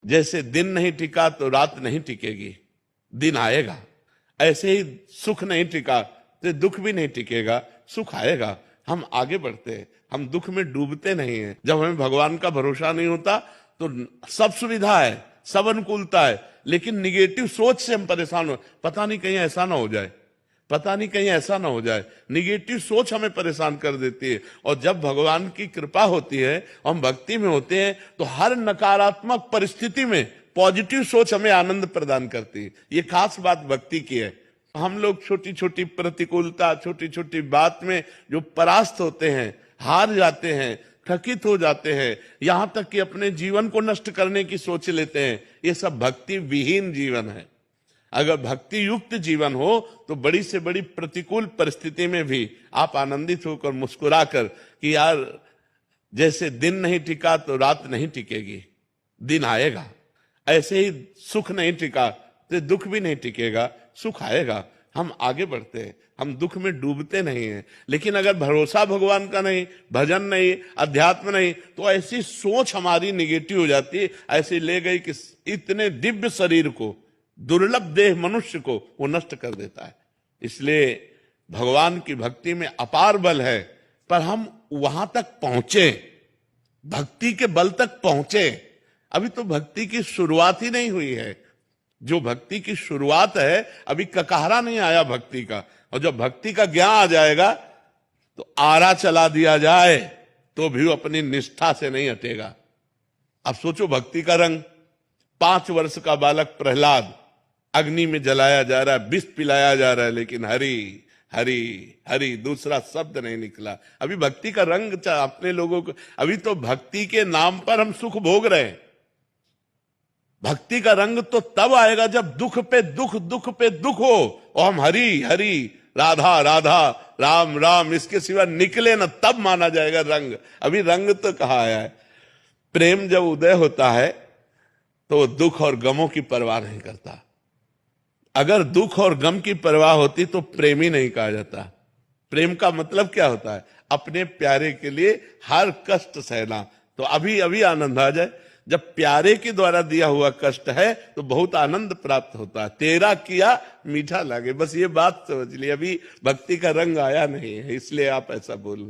जैसे दिन नहीं टिका तो रात नहीं टिकेगी, दिन आएगा। ऐसे ही सुख नहीं टिका तो दुख भी नहीं टिकेगा, सुख आएगा। हम आगे बढ़ते हैं, हम दुख में डूबते नहीं हैं। जब हमें भगवान का भरोसा नहीं होता तो सब सुविधा है, सब अनुकूलता है, लेकिन निगेटिव सोच से हम परेशान हो, पता नहीं कहीं ऐसा ना हो जाए, पता नहीं कहीं ऐसा ना हो जाए। निगेटिव सोच हमें परेशान कर देती है। और जब भगवान की कृपा होती है, हम भक्ति में होते हैं, तो हर नकारात्मक परिस्थिति में पॉजिटिव सोच हमें आनंद प्रदान करती है। ये खास बात भक्ति की है। हम लोग छोटी छोटी प्रतिकूलता, छोटी छोटी बात में जो परास्त होते हैं, हार जाते हैं, थकित हो जाते हैं, यहां तक कि अपने जीवन को नष्ट करने की सोच लेते हैं, ये सब भक्ति विहीन जीवन है। अगर भक्ति युक्त जीवन हो तो बड़ी से बड़ी प्रतिकूल परिस्थिति में भी आप आनंदित होकर मुस्कुराकर कि यार जैसे दिन नहीं टिका तो रात नहीं टिकेगी, दिन आएगा। ऐसे ही सुख नहीं टिका तो दुख भी नहीं टिकेगा, सुख आएगा। हम आगे बढ़ते हैं, हम दुख में डूबते नहीं हैं। लेकिन अगर भरोसा भगवान का नहीं, भजन नहीं, अध्यात्म नहीं, तो ऐसी सोच हमारी निगेटिव हो जाती है। ऐसी ले गई कि इतने दिव्य शरीर को, दुर्लभ देह मनुष्य को वो नष्ट कर देता है। इसलिए भगवान की भक्ति में अपार बल है, पर हम वहां तक पहुंचे, भक्ति के बल तक पहुंचे। अभी तो भक्ति की शुरुआत ही नहीं हुई है। जो भक्ति की शुरुआत है, अभी ककहरा नहीं आया भक्ति का। और जब भक्ति का ज्ञान आ जाएगा तो आरा चला दिया जाए तो भी वो अपनी निष्ठा से नहीं हटेगा। अब सोचो भक्ति का रंग, 5 वर्ष का बालक प्रहलाद अग्नि में जलाया जा रहा है, विष पिलाया जा रहा है, लेकिन हरि हरि हरि दूसरा शब्द नहीं निकला। अभी भक्ति का रंग अपने लोगों को, अभी तो भक्ति के नाम पर हम सुख भोग रहे हैं। भक्ति का रंग तो तब आएगा जब दुख पे दुख, दुख पे दुख हो, और हम हरि हरि, राधा राधा, राम राम, इसके सिवा निकले ना, तब माना जाएगा रंग। अभी रंग तो कहाँ आया है। प्रेम जब उदय होता है तो दुख और गमों की परवाह नहीं करता। अगर दुख और गम की परवाह होती तो प्रेमी नहीं कहा जाता। प्रेम का मतलब क्या होता है? अपने प्यारे के लिए हर कष्ट सहना। तो अभी अभी आनंद आ जाए। जब प्यारे के द्वारा दिया हुआ कष्ट है तो बहुत आनंद प्राप्त होता है। तेरा किया मीठा लगे, बस ये बात समझ ली। अभी भक्ति का रंग आया नहीं है, इसलिए आप ऐसा बोल रहे हैं।